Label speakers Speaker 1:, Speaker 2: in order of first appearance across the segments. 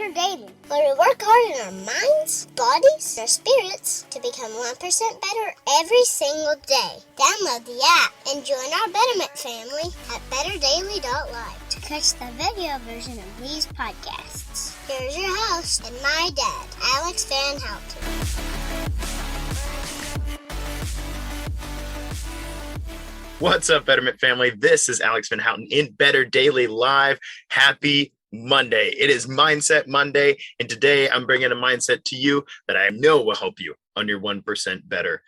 Speaker 1: Better Daily, where we work hard in our minds, bodies, and our spirits to become 1% better every single day. Download the app and join our Betterment family at betterdaily.live to catch the video version of these podcasts. Here's your host and my dad, Alex Van Houten.
Speaker 2: What's up, Betterment family? This is Alex Van Houten in Better Daily Live. Happy Monday. It is Mindset Monday, and today I'm bringing a mindset to you that I know will help you on your 1% better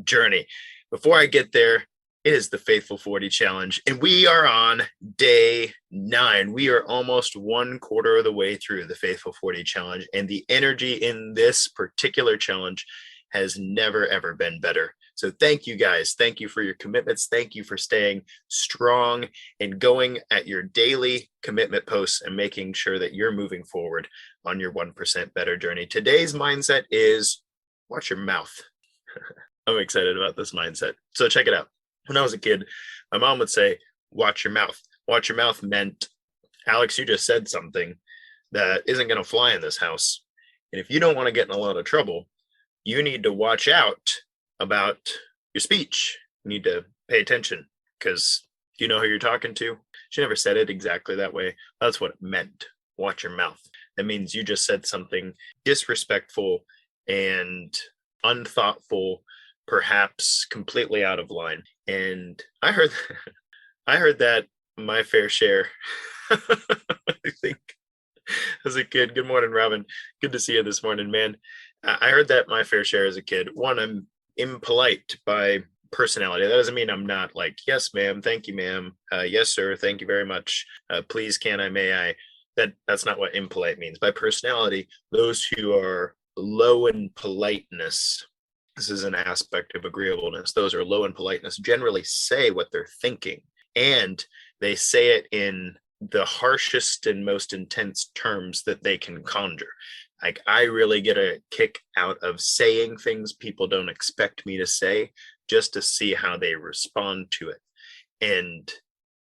Speaker 2: journey. Before I get there, it is the Faithful 40 Challenge, and we are on day 9. We are almost 1/4 of the way through the Faithful 40 Challenge, and the energy in this particular challenge has never, ever been better. So thank you guys. Thank you for your commitments. Thank you for staying strong and going at your daily commitment posts and making sure that you're moving forward on your 1% better journey. Today's mindset is watch your mouth. I'm excited about this mindset. So check it out. When I was a kid, my mom would say, watch your mouth. Watch your mouth meant, Alex, you just said something that isn't going to fly in this house. And if you don't want to get in a lot of trouble, you need to watch out about your speech. You need to pay attention because you know who you're talking to. She never said it exactly that way. That's what it meant. Watch your mouth. That means you just said something disrespectful and unthoughtful, perhaps completely out of line. And I heard that my fair share. I think as a kid. Good morning, Robin. Good to see you this morning, man. I heard that my fair share as a kid. One, I'm impolite by personality. That doesn't mean I'm not like, yes, ma'am, thank you, ma'am, yes, sir, thank you very much, please, can I, may I. That's not what impolite means. By personality, those who are low in politeness, this is an aspect of agreeableness, those who are low in politeness generally say what they're thinking, and they say it in the harshest and most intense terms that they can conjure. Like, I really get a kick out of saying things people don't expect me to say just to see how they respond to it. And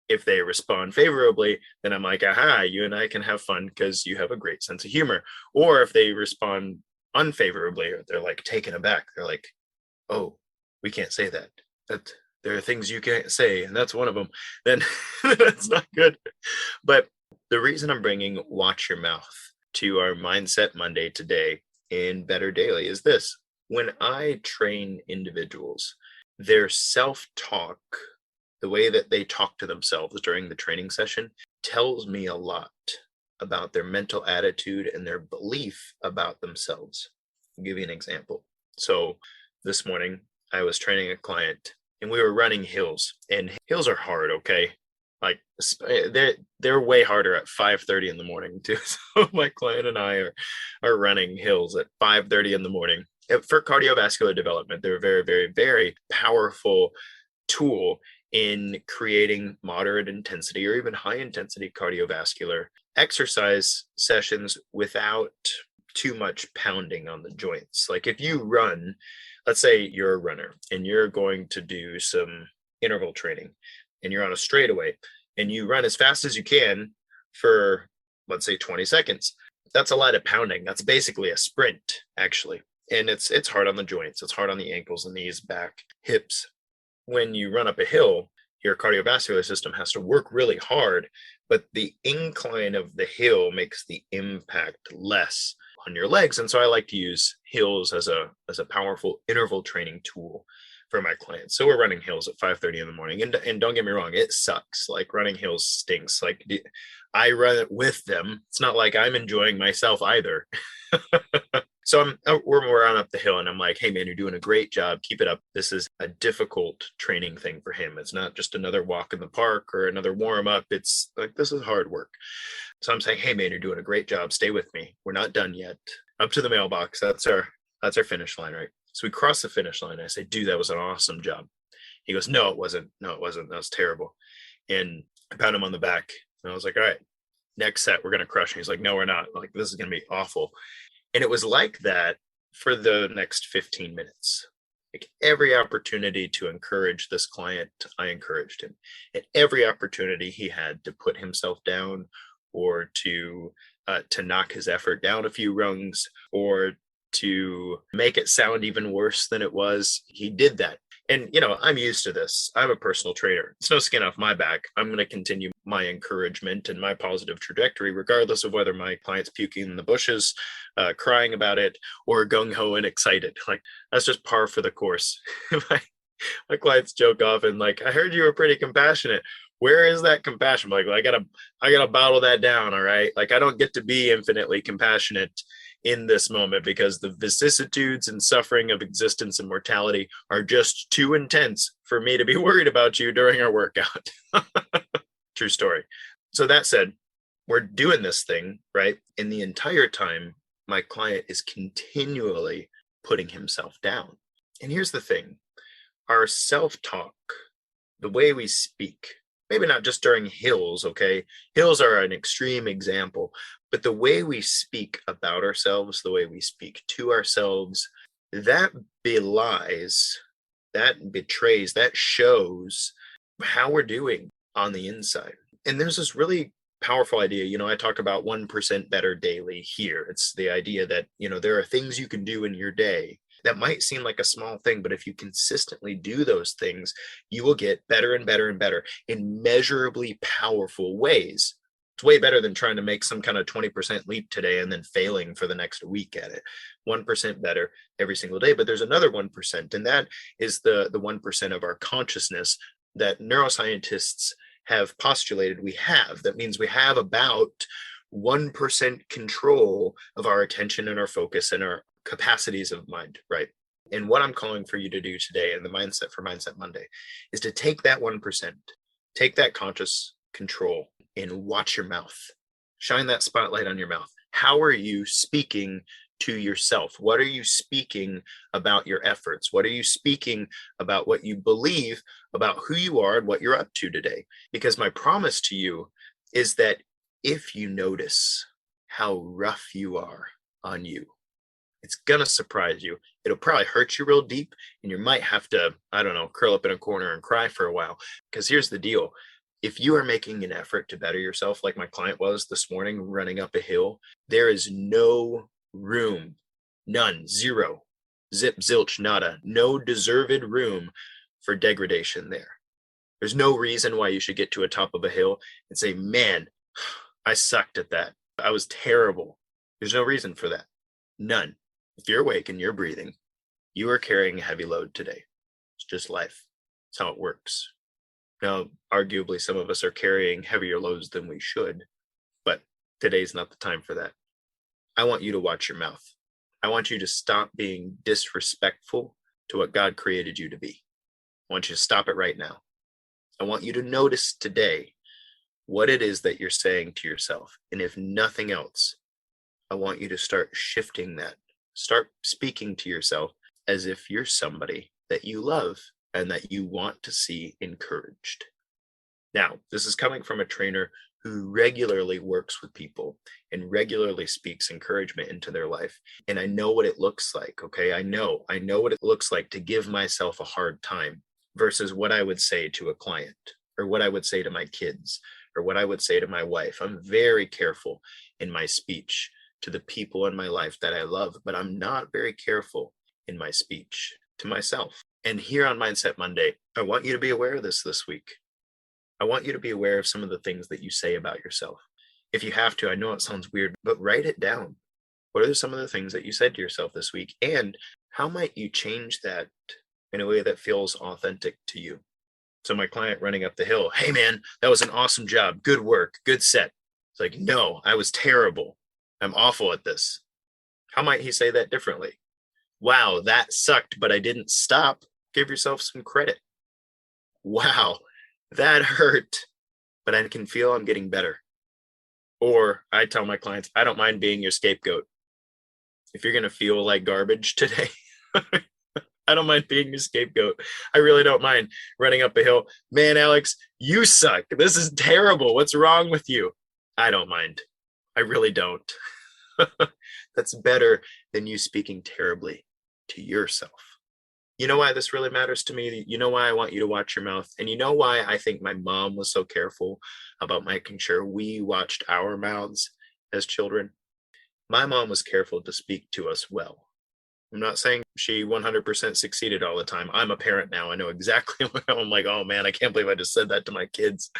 Speaker 2: if they respond favorably, then I'm like, aha, you and I can have fun because you have a great sense of humor. Or if they respond unfavorably, or they're like taken aback, they're like, oh, we can't say that. There are things you can't say, and that's one of them. Then that's not good. But the reason I'm bringing Watch Your Mouth to our Mindset Monday today in Better Daily is this. When I train individuals, their self-talk, the way that they talk to themselves during the training session, tells me a lot about their mental attitude and their belief about themselves. I'll give you an example. So this morning, I was training a client and we were running hills, and hills are hard, okay? Like, they're way harder at 5:30 in the morning too. So my client and I are running hills at 5:30 in the morning. For cardiovascular development, they're a very, very, very powerful tool in creating moderate intensity or even high intensity cardiovascular exercise sessions without too much pounding on the joints. Like, if you run, let's say you're a runner and you're going to do some interval training, and you're on a straightaway and you run as fast as you can for, let's say, 20 seconds. That's a lot of pounding. That's basically a sprint, actually. And it's hard on the joints. It's hard on the ankles, the knees, back, hips. When you run up a hill, your cardiovascular system has to work really hard, but the incline of the hill makes the impact less on your legs. And so I like to use hills as a powerful interval training tool for my clients. So we're running hills at 5:30 in the morning, and don't get me wrong, it sucks. Like, running hills stinks. Like, I run it with them. It's not like I'm enjoying myself either. So we're on up the hill, and I'm like, hey man, you're doing a great job. Keep it up. This is a difficult training thing for him. It's not just another walk in the park or another warm up. It's like, this is hard work. So I'm saying, hey man, you're doing a great job. Stay with me. We're not done yet. Up to the mailbox. That's our finish line, right? So we cross the finish line. I say, dude, that was an awesome job. He goes, no, it wasn't. No, it wasn't. That was terrible. And I pat him on the back, and I was like, all right, next set, we're going to crush. And he's like, no, we're not. Like, this is going to be awful. And it was like that for the next 15 minutes. Like, every opportunity to encourage this client, I encouraged him. At every opportunity he had to put himself down or to to knock his effort down a few rungs or to make it sound even worse than it was. He did that. And, I'm used to this. I'm a personal trainer. It's no skin off my back. I'm going to continue my encouragement and my positive trajectory, regardless of whether my client's puking in the bushes, crying about it, or gung-ho and excited. Like, that's just par for the course. my clients joke often, like, I heard you were pretty compassionate. Where is that compassion? Like, I gotta bottle that down. All right. Like, I don't get to be infinitely compassionate in this moment because the vicissitudes and suffering of existence and mortality are just too intense for me to be worried about you during our workout. True story. So that said, we're doing this thing, right? And the entire time, my client is continually putting himself down. And here's the thing. Our self-talk, the way we speak, maybe not just during hills, okay? Hills are an extreme example, but the way we speak about ourselves, the way we speak to ourselves, that belies, that betrays, that shows how we're doing on the inside. And there's this really powerful idea. I talk about 1% better daily here. It's the idea that, there are things you can do in your day that might seem like a small thing, but if you consistently do those things, you will get better and better and better in measurably powerful ways. It's way better than trying to make some kind of 20% leap today and then failing for the next week at it. 1% better every single day. But there's another 1%, and that is the 1% of our consciousness that neuroscientists have postulated we have. That means we have about 1% control of our attention and our focus and our capacities of mind, right? And what I'm calling for you to do today in the mindset for Mindset Monday is to take that 1%, take that conscious control and watch your mouth. Shine that spotlight on your mouth. How are you speaking to yourself? What are you speaking about your efforts? What are you speaking about what you believe about who you are and what you're up to today? Because my promise to you is that if you notice how rough you are on you, it's going to surprise you. It'll probably hurt you real deep, and you might have to, curl up in a corner and cry for a while. Because here's the deal. If you are making an effort to better yourself, like my client was this morning running up a hill, there is no room, none, zero, zip, zilch, nada, no deserved room for degradation there. There's no reason why you should get to a top of a hill and say, man, I sucked at that. I was terrible. There's no reason for that. None. If you're awake and you're breathing, you are carrying a heavy load today. It's just life. It's how it works. Now, arguably, some of us are carrying heavier loads than we should, but today's not the time for that. I want you to watch your mouth. I want you to stop being disrespectful to what God created you to be. I want you to stop it right now. I want you to notice today what it is that you're saying to yourself. And if nothing else, I want you to start shifting that. Start speaking to yourself as if you're somebody that you love and that you want to see encouraged. Now, this is coming from a trainer who regularly works with people and regularly speaks encouragement into their life. And I know what it looks like, okay? I know what it looks like to give myself a hard time versus what I would say to a client or what I would say to my kids or what I would say to my wife. I'm very careful in my speech to the people in my life that I love, but I'm not very careful in my speech to myself. And here on Mindset Monday, I want you to be aware of this week. I want you to be aware of some of the things that you say about yourself. If you have to, I know it sounds weird, but write it down. What are some of the things that you said to yourself this week? And how might you change that in a way that feels authentic to you? So my client running up the hill, hey man, that was an awesome job. Good work, good set. It's like, no, I was terrible. I'm awful at this. How might he say that differently? Wow, that sucked, but I didn't stop. Give yourself some credit. Wow, that hurt, but I can feel I'm getting better. Or I tell my clients, I don't mind being your scapegoat. If you're going to feel like garbage today, I don't mind being your scapegoat. I really don't mind running up a hill. Man, Alex, you suck. This is terrible. What's wrong with you? I don't mind. I really don't. That's better than you speaking terribly to yourself. You know why this really matters to me? You know why I want you to watch your mouth? And you know why I think my mom was so careful about making sure we watched our mouths as children. My mom was careful to speak to us well. I'm not saying she 100% succeeded all the time. I'm a parent now. I know exactly what I'm like, oh man, I can't believe I just said that to my kids.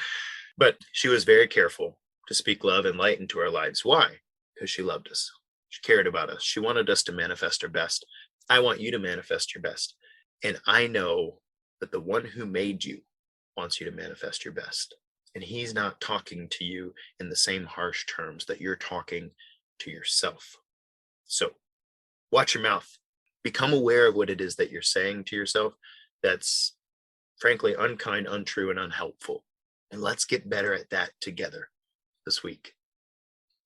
Speaker 2: But she was very careful to speak love and light into our lives. Why? Because she loved us. She cared about us. She wanted us to manifest our best. I want you to manifest your best. And I know that the one who made you wants you to manifest your best. And he's not talking to you in the same harsh terms that you're talking to yourself. So watch your mouth. Become aware of what it is that you're saying to yourself that's frankly unkind, untrue, and unhelpful. And let's get better at that together this week.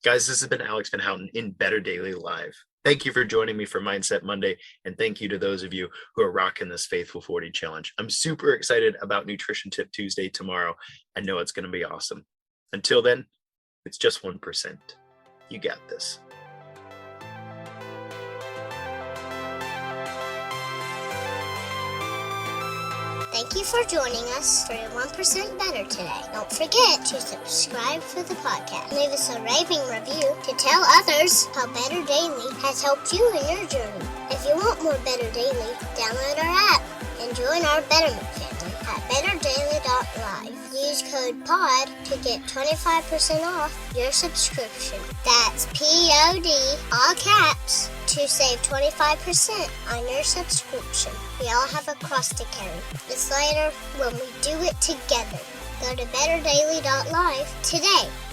Speaker 2: Guys, this has been Alex Van Houten in Better Daily Live. Thank you for joining me for Mindset Monday, and thank you to those of you who are rocking this Faithful 40 challenge. I'm super excited about Nutrition Tip Tuesday tomorrow. I know it's going to be awesome. Until then, it's just 1%. You got this.
Speaker 1: Thank you for joining us for 1% Better today. Don't forget to subscribe for the podcast. Leave us a raving review to tell others how Better Daily has helped you in your journey. If you want more Better Daily, download our app and join our Betterment family at betterdaily.live. Use code POD to get 25% off your subscription. That's POD, all caps, to save 25% on your subscription. We all have a cross to carry. It's lighter when we do it together. Go to betterdaily.live today.